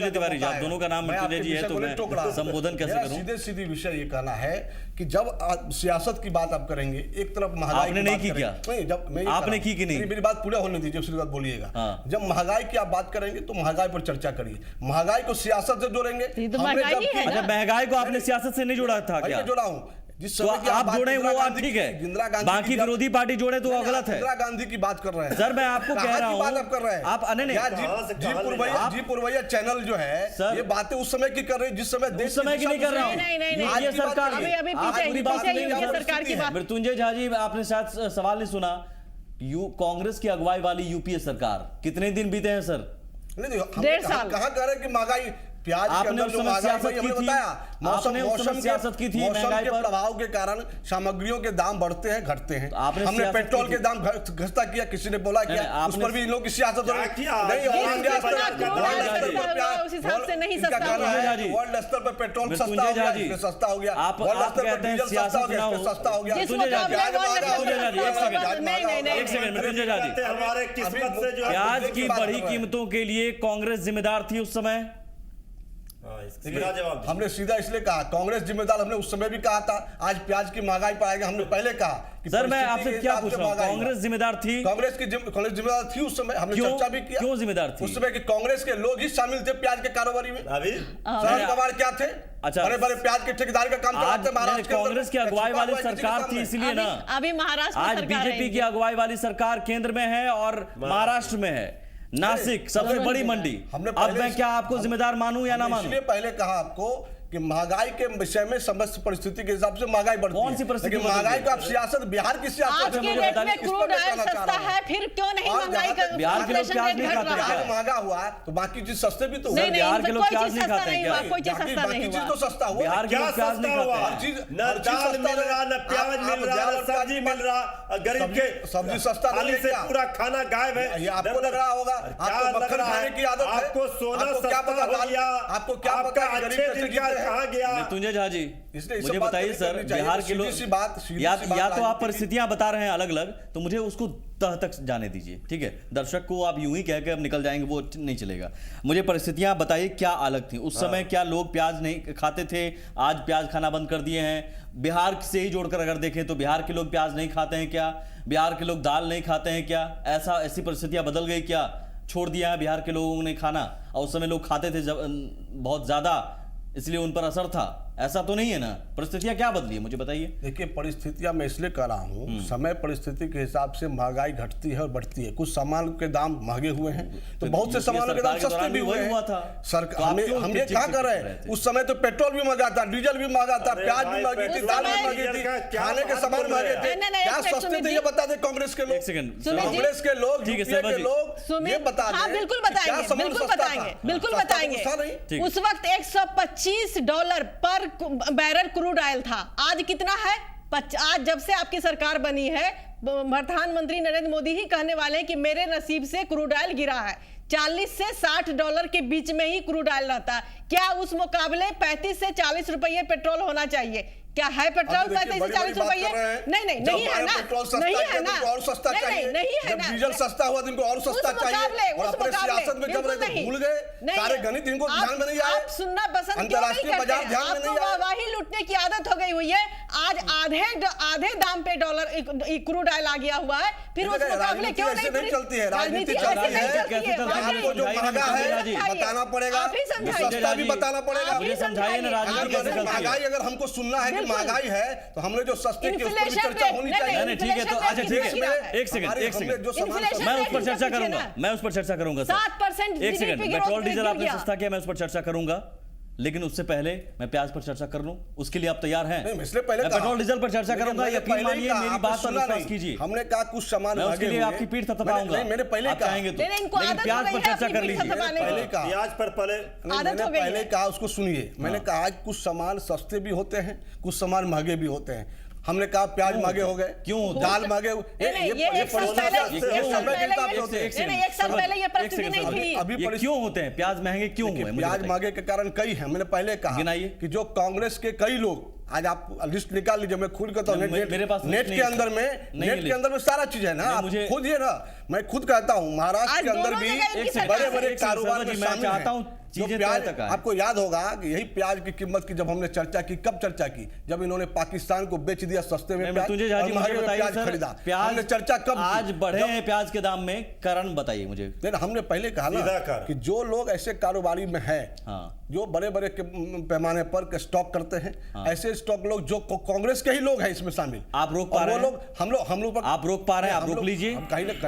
तिवारी जी, आप दोनों का नाम मृत्युंजय जी है, तो मैं संबोधन कैसे करूं? सीधे विषय ये कहना है कि जब सियासत की बात आप करेंगे, एक तरफ महंगाई आपने नहीं की क्या? नहीं, जब आपने की कि नहीं? मेरी बात पूरा होने दीजिए, उसके बाद बोलिएगा। जब महंगाई की आप बात करेंगे तो महंगाई पर चर्चा करिए। महंगाई को सियासत से जोड़ेंगे। महंगाई को आपने सियासत से नहीं जोड़ा था क्या? जोड़ा हूँ, तो आप जोड़े वो आप ठीक है, बाकी विरोधी पार्टी जोड़े तो वो गलत है। इंदिरा गांधी की बात कर रहे हैं सर, मैं आपको कह रहा हूँ, आप कर रहे हैं आप जी पुरवैया चैनल जो है, ये बातें उस समय की कर रहे हैं जिस समय देश समय की नहीं कर रहा हूँ। ये सरकार की बात। मृत्युंजय झा जी, आपने शायद सवाल नहीं सुना। कांग्रेस की अगुवाई वाली यूपीए सरकार, कितने दिन बीते हैं सर? 1.5 साल। कहाँ कह रहे हैं कि महंगाई, प्याज के अंदर जो महंगाई हमने बताया, मौसम के प्रभाव के कारण सामग्रियों के दाम बढ़ते हैं, घटते हैं। हमने पेट्रोल के दाम घटता किया, किसी ने बोला क्या? उस पर भी इन लोगों की सियासत हो रही है। वर्ल्ड स्तर पर पेट्रोल सस्ता हो गया, सस्ता हो गया। वर्ल्ड स्तर पर डीजल सस्ता हो गया, सस्ता हो गया। एक सेकंड मृत्युंजय झा जी, हमारे किस्मत से जो प्याज की बढ़ी कीमतों के लिए कांग्रेस जिम्मेदार थी उस समय? हमने सीधा इसलिए कहा कांग्रेस जिम्मेदार, हमने उस समय भी कहा था। आज प्याज की महंगाई पर आएगा, हमने पहले कहा कि सर, मैं आपसे क्या पूछ रहा हूं, कांग्रेस जिम्मेदार थी? कांग्रेस जिम्मेदार थी उस समय, हमने चर्चा भी किया। क्यों जिम्मेदार थी उस समय? कि कांग्रेस के लोग ही शामिल थे प्याज के कारोबारी में। अभी शरद पवार क्या थे? अच्छा, बड़े बड़े प्याज के ठेकेदार का काम कराते महाराष्ट्र। कांग्रेस की अगुवाई वाली सरकार थी, इसलिए ना अभी महाराष्ट्र आज बीजेपी की अगुवाई वाली सरकार केंद्र में है और महाराष्ट्र में है। नासिक सबसे बड़ी मंडी। अब मैं क्या आपको जिम्मेदार मानूं या ना मानूं? इसलिए पहले कहा आपको कि महंगाई के विषय में समस्त परिस्थिति के हिसाब से महंगाई बढ़ती है। कौन सी परिस्थिति लेकिन महंगाई का आप सियासत बिहार की सियासत आज के रेट में क्रूड ऑयल सस्ता है, फिर क्यों नहीं महंगाई का बिहार के लोग inflation प्याज rate नहीं घट खाते रहा क्या? है? महंगा हुआ तो बाकी चीज सस्ते भी तो नहीं, बिहार के लोग कोई प्याज चीज नहीं सस्ता खाते नहीं क्या? हुआ, कोई चीज सस्ता बाकी नहीं चीज हुआ। तो सस्ता हुआ। बिहार के क्या लोग प्याज सस्ता नहीं हुआ? खाते हैं। न दाल मिल रहा, न प्याज मिल रहा, न सब्जी मिल रहा, गरीब के सब्जी सस्ता थाली नहीं से क्या? पूरा खाना गायब है। ये आपको लग रहा होगा, क्या आपको लग मक्खन रहा खाने है? की आदत है, आपको सोना आपको क्या सस्ता पता हो गया, आपको क्या आपका पता कि गरीब अच्छे कैसे दिन का जीते हैं? कहाँ गया? मृत्युंजय झा जी, इसलिए मुझे सब बात बताइए नहीं सर, करनी चाहिए। बिहार के लोग सीधी सी बात या तो आप राजनीति परिस्थितियां बता रहे हैं अलग अलग, तो मुझे उसको तह तक जाने दीजिए, ठीक है? दर्शक को आप यूं ही कह के अब निकल जाएंगे, वो नहीं चलेगा। मुझे परिस्थितियां बताइए क्या अलग थी उस समय, क्या लोग प्याज नहीं खाते थे, आज प्याज खाना बंद कर दिए हैं? बिहार से ही जोड़कर अगर देखें तो बिहार के लोग प्याज नहीं खाते हैं क्या? बिहार के लोग दाल नहीं खाते हैं क्या? ऐसी परिस्थितियां बदल गई क्या? छोड़ दिया है बिहार के लोगों ने खाना, और उस समय लोग खाते थे बहुत ज्यादा, इसलिए उन पर असर था? ऐसा तो नहीं है ना? परिस्थितियां क्या बदली है मुझे बताइए। देखिए, परिस्थितियां मैं इसलिए कह रहा हूँ, समय परिस्थिति के हिसाब से महंगाई घटती है और बढ़ती है। कुछ सामान के दाम महंगे हुए हैं तो बहुत से सामानों के दाम सस्ते भी हुए हैं। हम ये क्या कर रहे हैं? उस समय तो पेट्रोल भी महंगा था, डीजल भी महंगा था, प्याज भी महंगी थी, दाल भी महंगी थी, खाने के सामान महंगे थे। क्या सस्ते थे ये बता दे कांग्रेस के लोग, कांग्रेस के लोग, ठीक है, यूपीए के लोग ये बता दें। बिल्कुल बताएंगे, बिल्कुल बताएंगे, बिल्कुल बताएंगे। उस वक्त $125 पर बैरल क्रूड ऑयल था, आज कितना है? आज जब से आपकी सरकार बनी है, प्रधानमंत्री नरेंद्र मोदी ही कहने वाले हैं कि मेरे नसीब से क्रूड ऑयल गिरा है। $40 से $60 के बीच में ही क्रूड ऑयल रहता है। क्या उस मुकाबले 35 से 40 रुपए पेट्रोल होना चाहिए? क्या है पेट्रोल 35 से 40 रुपए? नहीं है ना, नहीं है ना, और सस्ता चाहिए। नहीं है जब ना। डीजल सस्ता हुआ तो इनको और सस्ता चाहिए, और अपने सियासत में जब रहे भूल गए, सारे गणित इनको ध्यान में नहीं आए। आप सुनना पसंद क्यों नहीं अंतर्राष्ट्रीय करते? बाजार ध्यान में नहीं आपको आए। वाही लूटने की आदत हो गई हुई है। आज आधे दाम पे क्रूड ऑयल आ गया हुआ है, फिर उस मुकाबले क्यों नहीं चलती है? राजनीति चलती है। आपको जो महंगा है बताना पड़ेगा, जो सस्ता भी बताना पड़ेगा। मुझे समझाइए ना, राजनीति कैसे चलती है? महंगाई अगर हमको सुनना है कि महंगाई है तो हमने जो सस्ते के उस पर भी चर्चा होनी चाहिए। नहीं, ठीक है, तो अच्छा ठीक है, एक सेकंड मैं उस पर चर्चा करूंगा, मैं उस पर चर्चा करूंगा सर। 7% एक सेकंड, पेट्रोल डीजल आपने सस्ता किया, मैं उस पर चर्चा करूंगा, लेकिन उससे पहले मैं प्याज पर चर्चा कर लूं, उसके लिए आप तैयार हैं? नहीं, इसलिए पहले मैं पेट्रोल डीजल पर चर्चा करूंगा, यकीन मानिए, मेरी बात पर विश्वास कीजिए। हमने कहा कुछ सामान मैं उसके लिए आपकी पीठ थपथपाऊंगा। नहीं, मैंने पहले कहा, चाहेंगे तो, लेकिन प्याज पर चर्चा कर लीजिए। पहले कहा प्याज पर मैंने पहले कहा, उसको सुनिए। मैंने कहा कुछ सामान सस्ते भी होते हैं, कुछ सामान महंगे भी होते हैं। हमने कहा प्याज महंगे हो गए, क्यों? दाल महंगे, एक साल पहले ये परिस्थिति नहीं थी। अभी क्यों होते हैं प्याज महंगे, क्यों हुए? प्याज महंगे के कारण कई हैं। मैंने पहले कहा गिनाइए कि जो कांग्रेस के कई लोग, आज आप लिस्ट निकाल लीजिए, मैं खुद कहता हूँ, मेरे पास नेट के अंदर में सारा चीज है ना, आप खुद ये ना, मैं खुद कहता हूँ महाराष्ट्र के अंदर भी बड़े बड़े कारोबार में शामिल हैं। जो प्याज, आपको याद होगा कि यही प्याज की कीमत की जब हमने चर्चा की, कब चर्चा की? जब इन्होंने पाकिस्तान को बेच दिया सस्ते में प्याज और महंगे में प्याज खरीदा। हमने चर्चा कब? आज बढ़े हैं प्याज के दाम में, कारण बताइए मुझे। हमने पहले कहा ना कि जो लोग ऐसे कारोबारी में है, जो बड़े बड़े पैमाने पर स्टॉक करते हैं, ऐसे स्टॉक लोग जो कांग्रेस के ही लोग हैं इसमें शामिल। आप रोक पा रहे हैं? हम लोग आप रोक पा रहे हैं? आप रोक लीजिए।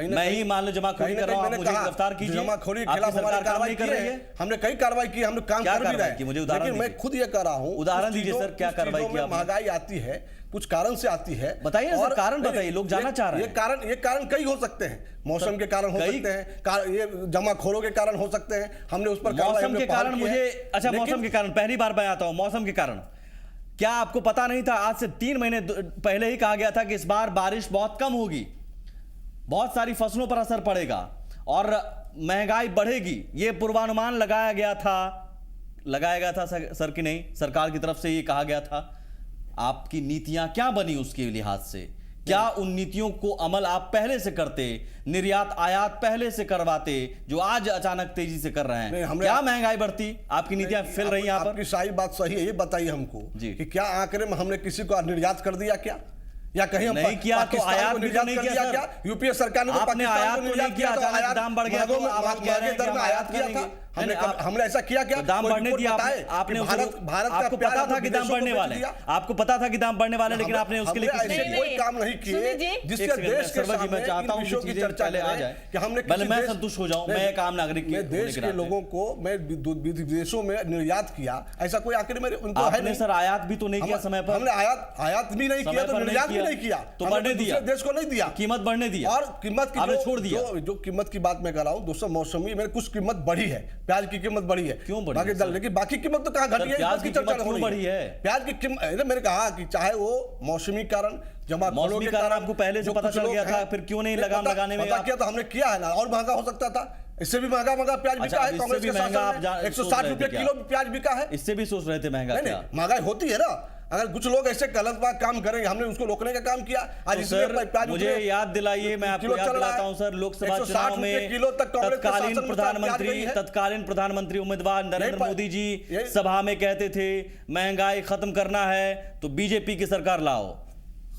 मैं ही मान लो जमाखोरी कर रहा हूं, आप मुझे गिरफ्तार कीजिए। जमाखोरी के खिलाफ हमारी कार्रवाई कर रही है, हमने कई कार्रवाई की, हम लोग काम कर भी रहे हैं। मुझे उदाहरण लेकिन मैं खुद ये कर रहा हूँ, उदाहरण दीजिए सर, क्या कार्रवाई की? महंगाई आती है कुछ कारण से आती है, बताइए सर, कारण बताइए, लोग जानना चाह रहे हैं। ये कारण कई हो सकते हैं, मौसम के कारण हो सकते हैं, ये जमाखोरों के कारण हो सकते हैं। हमने उस पर मौसम के कारण मुझे, अच्छा मौसम के कारण, पहली बार मैं आता हूं, मौसम के कारण क्या आपको पता नहीं था? आज से 3 महीने पहले ही कहा गया था कि इस बार बारिश बहुत कम होगी, बहुत सारी फसलों पर असर पड़ेगा और महंगाई बढ़ेगी। यह पूर्वानुमान लगाया गया था सर की नहीं, सरकार की तरफ से ये कहा गया था। आपकी नीतियां क्या बनी उसके लिहाज से? क्या उन नीतियों को अमल आप पहले से करते, निर्यात आयात पहले से करवाते, जो आज अचानक तेजी से कर रहे हैं? क्या महंगाई बढ़ती? आपकी नीतियां फेल रही यहाँ पर? आपकी सारी बात सही है, ये बताइए हमको कि क्या आंकड़े में हमने किसी को निर्यात कर दिया क्या, या कहीं हम नहीं किया तो आयात भी नहीं किया क्या? यूपीए सरकार ने आपने आयात तो नहीं किया, अचानक दाम बढ़ गया तो आप महंगे दर में आयात किया था। हमने ऐसा किया क्या? तो दाम बढ़ने दिया आपने? भारत आपको पता था कि दाम बढ़ने वाले, आपको पता था कि दाम बढ़ने वाले, लेकिन आपने उसके लिए ऐसे कोई काम नहीं किए जिससे देश के सामने मैं चाहता हूं कि चर्चा आ जाए कि हमने पहले मैं संतुष्ट हो जाऊं। मैं एक आम नागरिक के देश के लोगों को मैं विदेशों में निर्यात किया, ऐसा कोई आखिर मेरे उनको है नहीं सर। आयात भी तो नहीं किया समय पर, हमने आयात भी नहीं किया, तो निर्यात भी नहीं किया, तो बढ़ने दिया, देश को नहीं दिया, कीमत बढ़ने दिया, और कीमत आपने छोड़ दिया। जो कीमत की बात मैं कर रहा हूँ दोस्तों, मौसमी में कुछ कीमत बढ़ी है, प्याज की कीमत बढ़ी है, क्यों बढ़ी? लेकिन बाकी कीमत तो कहाँ घटी है? प्याज की कीमत क्यों बढ़ी है? प्याज की कीमत मैंने कहा कि चाहे वो मौसमी कारण, मौसमी कारण आपको पहले से पता चल गया था, फिर क्यों नहीं लगाम लगाने में? किया तो हमने किया है ना, और महंगा हो सकता था, इससे भी महंगा प्याज बिका है। कांग्रेस के शासन में 160 रुपए किलो प्याज बिका है। इससे भी सोच रहे थे महंगा? नहीं, महंगाई होती है ना, अगर कुछ लोग ऐसे गलत बात काम करेंगे, हमने उसको रोकने का काम किया। आज तो सर मुझे याद दिलाइए, मैं आपको याद दिलाता हूं सर, लोकसभा चुनाव में तत्कालीन प्रधानमंत्री उम्मीदवार नरेंद्र मोदी जी सभा में कहते थे महंगाई खत्म करना है तो बीजेपी की सरकार लाओ।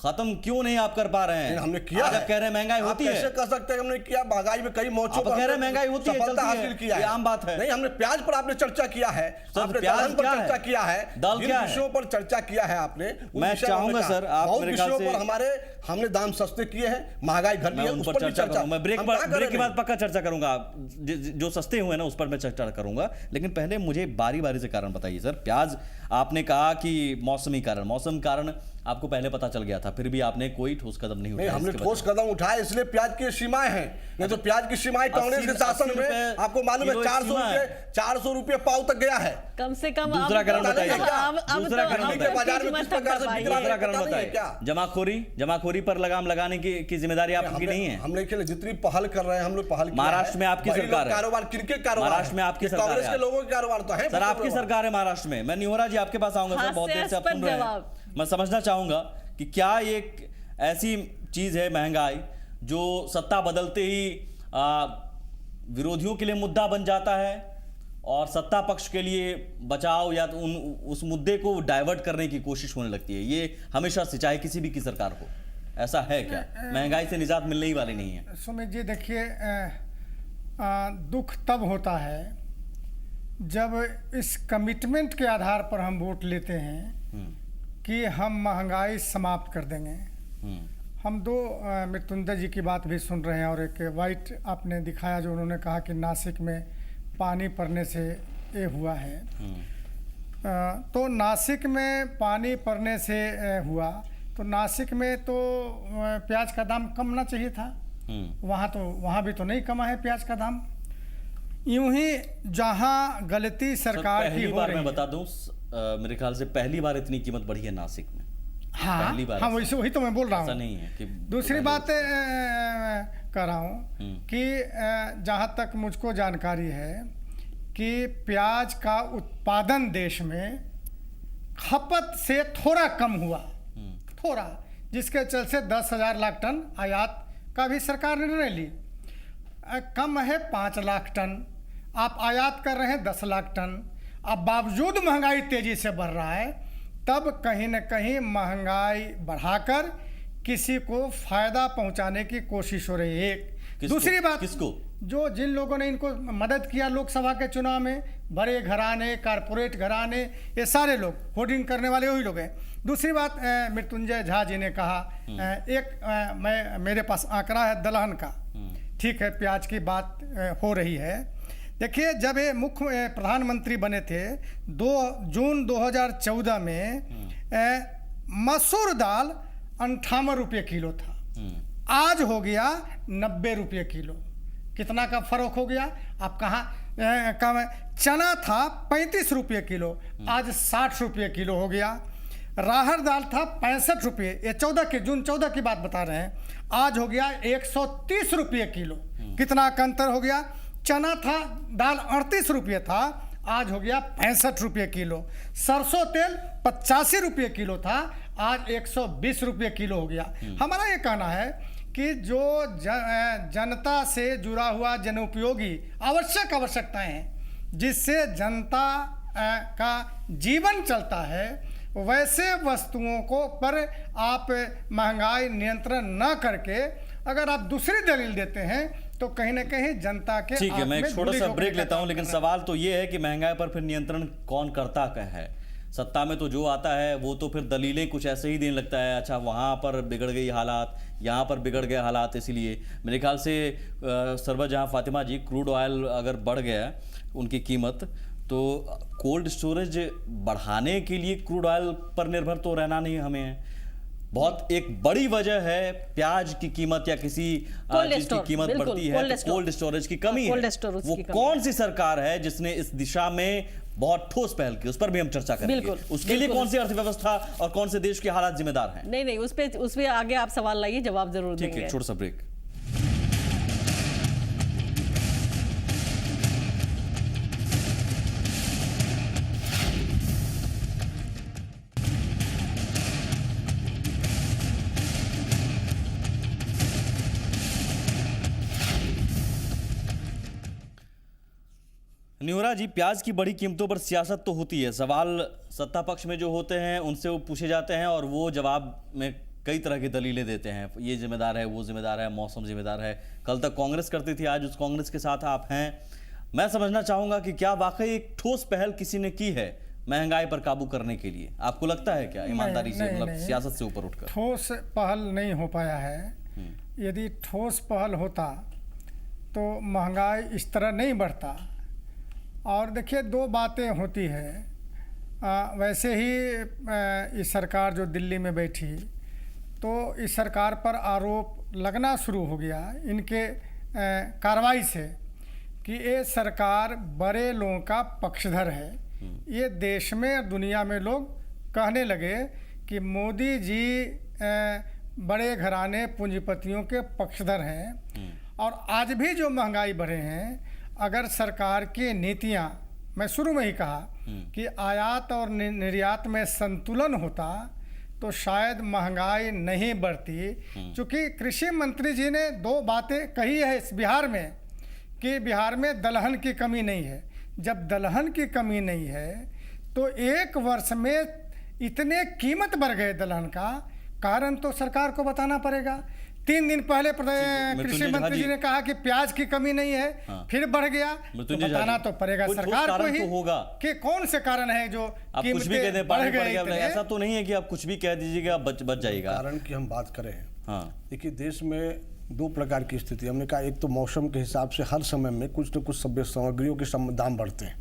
खत्म क्यों नहीं आप कर पा रहे हैं? हमने किया है। कह रहे हैं महंगाई होती है, कैसे कह सकते हैं हमने किया? महंगाई में कई मोर्चों पर कह रहे हैं महंगाई होती है, सफलता हासिल किया है, आम बात है। नहीं, हमने प्याज पर आपने चर्चा किया है, आपने प्याज पर चर्चा किया है, दाल क्या है, विषयों पर चर्चा किया है आपने। मैं चाहूंगा सर आप मेरे ख्याल से हमारे हमने दाम सस्ते किए हैं, महंगाई घटी है, उस पर चर्चा करूंगा। मैं ब्रेक के बाद पक्का चर्चा करूंगा, जो सस्ते हुए ना उस पर मैं चर्चा करूंगा, लेकिन पहले मुझे बारी बारी से कारण बताइए सर। प्याज आपने कहा कि मौसमी कारण आपको पहले पता चल गया था, फिर भी आपने कोई ठोस कदम नहीं उठाया? हमने ठोस कदम उठाया इसलिए प्याज की सीमाएं हैं, नहीं तो प्याज की सीमाएं कांग्रेस के शासन में आपको मालूम है 400 रुपए पाव तक गया है। कम से कम दूसरा कारण बताइए, दूसरा कारण बताइए क्या? जमाखोरी पर लगाम लगाने की जिम्मेदारी आपकी नहीं है? हमने जितनी पहल कर रहे हैं हम लोग पहल, महाराष्ट्र में आपकी सरकार है, कारोबार किनके कारोबार? महाराष्ट्र में आपकी सरकार कांग्रेस के लोगों के कारोबार तो है सर, आपकी सरकार है महाराष्ट्र में। मैं निहोरा जी आपके पास आऊंगा सर, बहुत देर से आप सुन रहे हैं, मैं समझना चाहूंगा कि क्या एक ऐसी चीज है महंगाई जो सत्ता बदलते ही विरोधियों के लिए मुद्दा बन जाता है और सत्ता पक्ष के लिए बचाव या तो उस मुद्दे को डाइवर्ट करने की कोशिश होने लगती है? ये हमेशा से, चाहे किसी भी की सरकार हो, ऐसा है क्या? महंगाई से निजात मिलने ही वाली नहीं है। सुमित जी देखिए, दुख तब होता है जब इस कमिटमेंट के आधार पर हम वोट लेते हैं कि हम महंगाई समाप्त कर देंगे। हम दो मृत्युंजय जी की बात भी सुन रहे हैं, और एक वाइट आपने दिखाया जो उन्होंने कहा कि नासिक में पानी पड़ने से ये हुआ है। तो नासिक में पानी पड़ने से हुआ, तो नासिक में तो प्याज का दाम कम ना चाहिए था, वहाँ भी तो नहीं कमा है प्याज का दाम। यूं ही जहां गलती सरकार की हो रही है, मैं बता दूं मेरे ख्याल से पहली बार इतनी कीमत बढ़ी है नासिक में। पहली बार। हाँ वही तो मैं बोल रहा हूँ। ऐसा नहीं है कि दूसरी बात कर रहा हूँ कि जहाँ तक मुझको जानकारी है कि प्याज का उत्पादन देश में खपत से थोड़ा कम हुआ, थोड़ा, जिसके चलते 10,000 लाख टन आयात का भी सरकार ने निर्णय ली। कम है 5 लाख टन, आप आयात कर रहे हैं 10 लाख टन। अब बावजूद महंगाई तेजी से बढ़ रहा है, तब कहीं न कहीं महंगाई बढ़ाकर किसी को फायदा पहुंचाने की कोशिश हो रही है। एक दूसरी बात, किसको? जो जिन लोगों ने इनको मदद किया लोकसभा के चुनाव में, बड़े घराने, कारपोरेट घराने, ये सारे लोग होर्डिंग करने वाले वही लोग हैं। दूसरी बात, मृत्युंजय झा जी ने कहा, मेरे पास आंकड़ा है दलहन का, ठीक है, प्याज की बात हो रही है। देखिए, जब ये मुख्य प्रधानमंत्री बने थे 2 जून 2014 में मसूर दाल 58 रुपये किलो था, आज हो गया 90 रुपये किलो। कितना का फर्क हो गया? आप कहाँ कम है? चना था 35 रुपये किलो, आज 60 रुपये किलो हो गया। राहर दाल था 65 रुपये, ये जून 14 की बात बता रहे हैं, आज हो गया 130 रुपये किलो। कितना का अंतर हो गया? चना था, दाल 38 रुपये था, आज हो गया 65 रुपये किलो। सरसों तेल 85 रुपये किलो था, आज 120 रुपये किलो हो गया। हमारा ये कहना है कि जो जनता से जुड़ा हुआ जनोपयोगी आवश्यकताएं हैं, जिससे जनता का जीवन चलता है, वैसे वस्तुओं को पर आप महंगाई नियंत्रण न करके अगर आप दूसरी दलील देते हैं तो कहीं ना कहीं जनता के ठीक है, मैं एक आंख में छोटा धूళि सा झोंकने ब्रेक का लेता हूं, काम लेकिन कर रहा सवाल तो ये है कि महंगाई पर फिर नियंत्रण कौन करता का है? सत्ता में तो जो आता है वो तो फिर दलीलें कुछ ऐसे ही देने लगता है, अच्छा वहाँ पर बिगड़ गई हालात, यहाँ पर बिगड़ गए हालात, इसीलिए मेरे ख्याल से सरवर जहाँ फातिमा जी, क्रूड ऑयल अगर बढ़ गया उनकी कीमत, तो कोल्ड स्टोरेज बढ़ाने के लिए क्रूड ऑयल पर निर्भर तो रहना नहीं हमें है। बहुत एक बड़ी वजह है प्याज की कीमत या किसी चीज की कीमत बढ़ती है तो कोल्ड स्टोरेज की कमी है। वो कौन सी सरकार है जिसने इस दिशा में बहुत ठोस पहल की, उस पर भी हम चर्चा करेंगे। उसके लिए कौन सी अर्थव्यवस्था और कौन से देश के हालात जिम्मेदार हैं? नहीं, उस पे आगे आप सवाल लाइए, जवाब जरूर देंगे। ठीक है, छोटा सा ब्रेक। न्योरा जी, प्याज की बड़ी कीमतों पर सियासत तो होती है, सवाल सत्ता पक्ष में जो होते हैं उनसे वो पूछे जाते हैं और वो जवाब में कई तरह की दलीलें देते हैं, ये जिम्मेदार है, वो जिम्मेदार है, मौसम जिम्मेदार है। कल तक कांग्रेस करती थी, आज उस कांग्रेस के साथ आप हैं। मैं समझना चाहूंगा कि क्या वाकई एक ठोस पहल किसी ने की है महंगाई पर काबू करने के लिए? आपको लगता है क्या, ईमानदारी से, मतलब सियासत से ऊपर उठकर? ठोस पहल नहीं हो पाया है। यदि ठोस पहल होता तो महंगाई इस तरह नहीं बढ़ता। और देखिए, दो बातें होती है। वैसे ही इस सरकार जो दिल्ली में बैठी, तो इस सरकार पर आरोप लगना शुरू हो गया इनके कार्रवाई से कि ये सरकार बड़े लोगों का पक्षधर है। ये देश में और दुनिया में लोग कहने लगे कि मोदी जी बड़े घराने पूंजीपतियों के पक्षधर हैं। और आज भी जो महंगाई बढ़े हैं, अगर सरकार की नीतियां, मैं शुरू में ही कहा कि आयात और निर्यात में संतुलन होता तो शायद महंगाई नहीं बढ़ती। क्योंकि कृषि मंत्री जी ने दो बातें कही है इस बिहार में कि बिहार में दलहन की कमी नहीं है। जब दलहन की कमी नहीं है तो एक वर्ष में इतने कीमत बढ़ गए दलहन का, कारण तो सरकार को बताना पड़ेगा। 3 दिन पहले कृषि मंत्री जी ने कहा कि प्याज की कमी नहीं है, फिर बढ़ गया, तो बताना तो पड़ेगा सरकार को ही होगा कि कौन से कारण है जो आप कुछ भी कहते बढ़ गए। ऐसा तो नहीं है कि आप कुछ भी कह दीजिएगा बच जाएगा। कारण की हम बात करें, देखिए देश में 2 प्रकार की स्थिति हमने कहा, एक तो मौसम के हिसाब से हर समय में कुछ न कुछ सभ्य सामग्रियों के दाम बढ़ते हैं।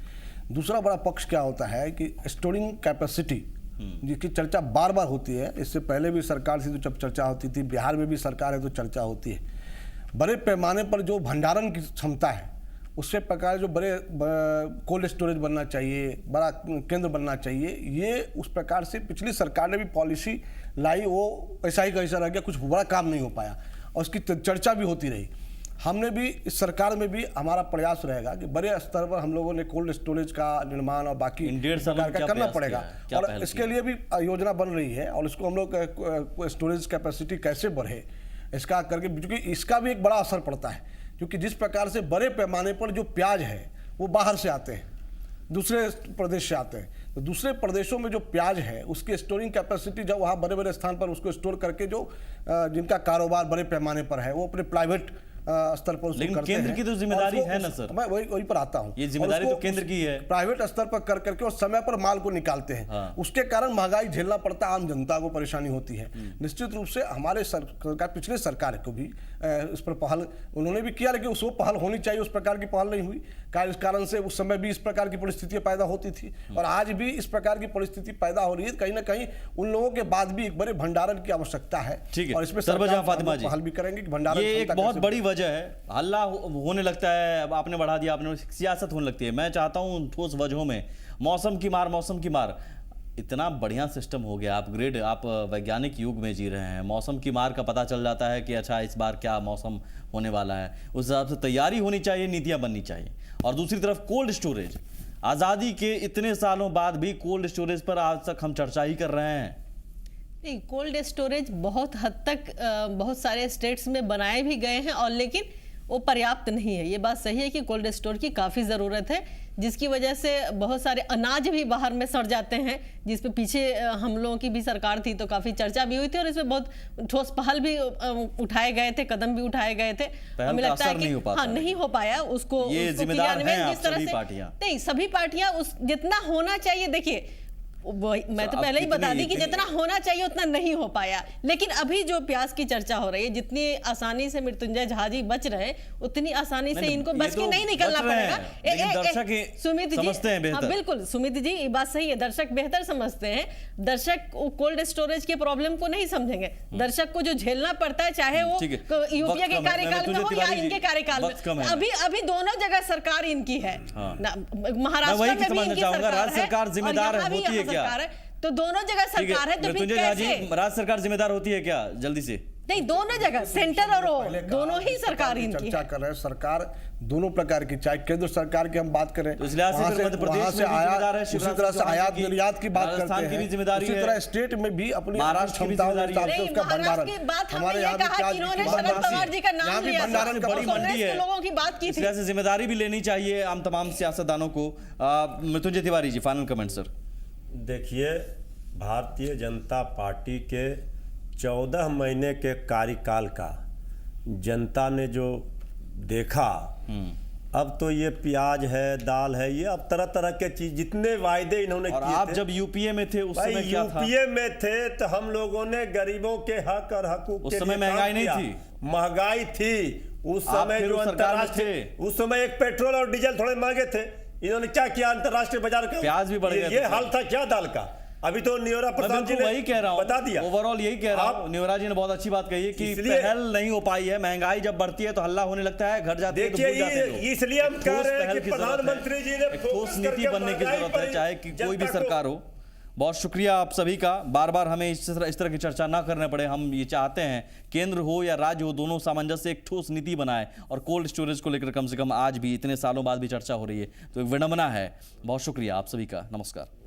दूसरा बड़ा पक्ष क्या होता है कि स्टोरिंग कैपेसिटी, जिसकी चर्चा बार बार होती है। इससे पहले भी सरकार से तो जब चर्चा होती थी, बिहार में भी सरकार है तो चर्चा होती है। बड़े पैमाने पर जो भंडारण की क्षमता है, उससे प्रकार जो बड़े कोल्ड स्टोरेज बनना चाहिए, बड़ा केंद्र बनना चाहिए, ये उस प्रकार से पिछली सरकार ने भी पॉलिसी लाई, वो ऐसा ही कैसा रह गया, कुछ बड़ा काम नहीं हो पाया और उसकी चर्चा भी होती रही। हमने भी इस सरकार में भी हमारा प्रयास रहेगा कि बड़े स्तर पर हम लोगों ने कोल्ड स्टोरेज का निर्माण और बाकी प्रकार का करना पड़ेगा और इसके लिए भी योजना बन रही है। और इसको हम लोग स्टोरेज कैपेसिटी कैसे बढ़े इसका करके, क्योंकि इसका भी एक बड़ा असर पड़ता है। क्योंकि जिस प्रकार से बड़े पैमाने पर जो प्याज है वो बाहर से आते हैं, दूसरे प्रदेश से आते हैं, तो दूसरे प्रदेशों में जो प्याज है उसकी स्टोरिंग कैपेसिटी जब वहाँ बड़े बड़े स्थान पर उसको स्टोर करके जो जिनका कारोबार बड़े पैमाने पर है वो अपने प्राइवेट स्तर पर, लेकिन केंद्र की तो जिम्मेदारी है ना सर। मैं वही पर आता हूँ, ये जिम्मेदारी तो केंद्र की है। प्राइवेट स्तर पर कर करके और समय पर माल को निकालते हैं। उसके कारण महंगाई झेलना पड़ता है, आम जनता को परेशानी होती है। निश्चित रूप से हमारे सरकार, पिछले सरकार को भी इस पर पहल उन्होंने भी किया, लेकिन उस पहल होनी चाहिए, उस प्रकार की पहल नहीं हुई। इस कारण से उस समय भी इस प्रकार की परिस्थितियां पैदा होती थी और आज भी इस प्रकार की परिस्थिति पैदा हो रही है। कहीं ना कहीं उन लोगों के बाद भी एक बड़े भंडारण की आवश्यकता है। और इसमें पहल भी करेंगे कि भंडारण, ये एक बहुत बड़ी वजह है। हल्ला होने लगता है, आपने बढ़ा दिया, आपने सियासत होने लगती है। मैं चाहता हूं ठोस वजहों में मौसम की मार, इतना बढ़िया सिस्टम हो गया, अपग्रेड, आप वैज्ञानिक युग में जी रहे हैं। मौसम की मार का पता चल जाता है कि अच्छा इस बार क्या मौसम होने वाला है, उस हिसाब से तैयारी होनी चाहिए, नीतियां बननी चाहिए। और दूसरी तरफ कोल्ड स्टोरेज, आज़ादी के इतने सालों बाद भी कोल्ड स्टोरेज पर आज तक हम चर्चा ही कर रहे हैं। नहीं, कोल्ड स्टोरेज बहुत हद तक बहुत सारे स्टेट्स में बनाए भी गए हैं और लेकिन वो पर्याप्त नहीं है। ये बात सही है कि कोल्ड स्टोर की काफ़ी ज़रूरत है, जिसकी वजह से बहुत सारे अनाज भी बाहर में सड़ जाते हैं, जिस पे पीछे हम लोगों की भी सरकार थी तो काफ़ी चर्चा भी हुई थी और इसमें बहुत ठोस पहल भी उठाए गए थे, कदम भी उठाए गए थे। हमें लगता है कि हाँ, नहीं हो पाया उसको, ये जिम्मेदार हैं आप सभी पार्टियां। नहीं, सभी पार्टियां उस जितना होना चाहिए, देखिए मैं तो पहले ही बता दी कि जितना होना चाहिए उतना नहीं हो पाया। लेकिन अभी जो प्याज की चर्चा हो रही है, जितनी आसानी से मृत्युंजय झा जी बच रहे हैं, उतनी आसानी से इनको बच के नहीं निकलना पड़ेगा। सुमित जी, हाँ बिल्कुल सुमित जी, ये बात सही है, दर्शक बेहतर समझते हैं। दर्शक कोल्ड स्टोरेज के प्रॉब्लम को नहीं समझेंगे। दर्शक को जो झेलना पड़ता है, चाहे वो यूपीए के कार्यकाल में हो या इनके कार्यकाल में, अभी दोनों जगह सरकार इनकी है। महाराष्ट्र में भी इनकी सरकार है, जिम्मेदार होती है क्या? तो दोनों जगह सरकार है, तो फिर कैसे राज्य सरकार जिम्मेदार होती है क्या? जल्दी से नहीं, दोनों जगह सेंटर और दोनों ही सरकार इनकी चर्चा कर रहे हैं। सरकार दोनों प्रकार की, चाहे केंद्र सरकार की हम बात करें तो इसलिए मध्य प्रदेश में आयात है, उसी तरह से आयात निर्यात की बात करते हैं, उसी तरह स्टेट में भी अपनी क्षमताओं के हिसाब से उसका भंडारण। हमारे यहाँ शरद पवार जी का नाम लिया, बड़ी मंडी है, लोगों की बात की थी, इसलिए जिम्मेदारी भी लेनी चाहिए हम तमाम सियासतदानों को। Mrityunjay Tiwari ji, final comment sir. देखिए, भारतीय जनता पार्टी के 14 महीने के कार्यकाल का जनता ने जो देखा, अब तो ये प्याज है, दाल है, ये अब तरह तरह के चीज, जितने वायदे इन्होंने किए थे। आप जब यूपीए में थे उस समय क्या था? यूपीए में थे तो हम लोगों ने गरीबों के हक और हकूक उस समय महंगाई नहीं थी, महंगाई थी उस समय जो अंतर्राष्ट्रीय, उस समय एक पेट्रोल और डीजल थोड़े महंगे थे। इन्होंने क्या किया? अंतर्राष्ट्रीय बाजार का प्याज भी बढ़ गया, ये हाल था क्या दाल का? अभी तो न्योरा प्रसाद जी ने वही कह रहा हूं, बता दिया। ओवरऑल यही कह रहा हूं, न्योरा जी ने बहुत अच्छी बात कही है कि पहल नहीं हो पाई है। महंगाई जब बढ़ती है तो हल्ला होने लगता है, घर जाते हैं तो भूल जाते हैं। इसलिए हम कह रहे हैं कि प्रधानमंत्री जी ने ठोस नीति बनने की जरूरत है, चाहे कि कोई भी सरकार हो। बहुत शुक्रिया आप सभी का। बार बार हमें इस तरह की चर्चा ना करने पड़े। हम ये चाहते हैं केंद्र हो या राज्य हो, दोनों सामंजस्य एक ठोस नीति बनाए, और कोल्ड स्टोरेज को लेकर कम से कम आज भी इतने सालों बाद भी चर्चा हो रही है, तो एक विडंबना है। बहुत शुक्रिया आप सभी का। नमस्कार।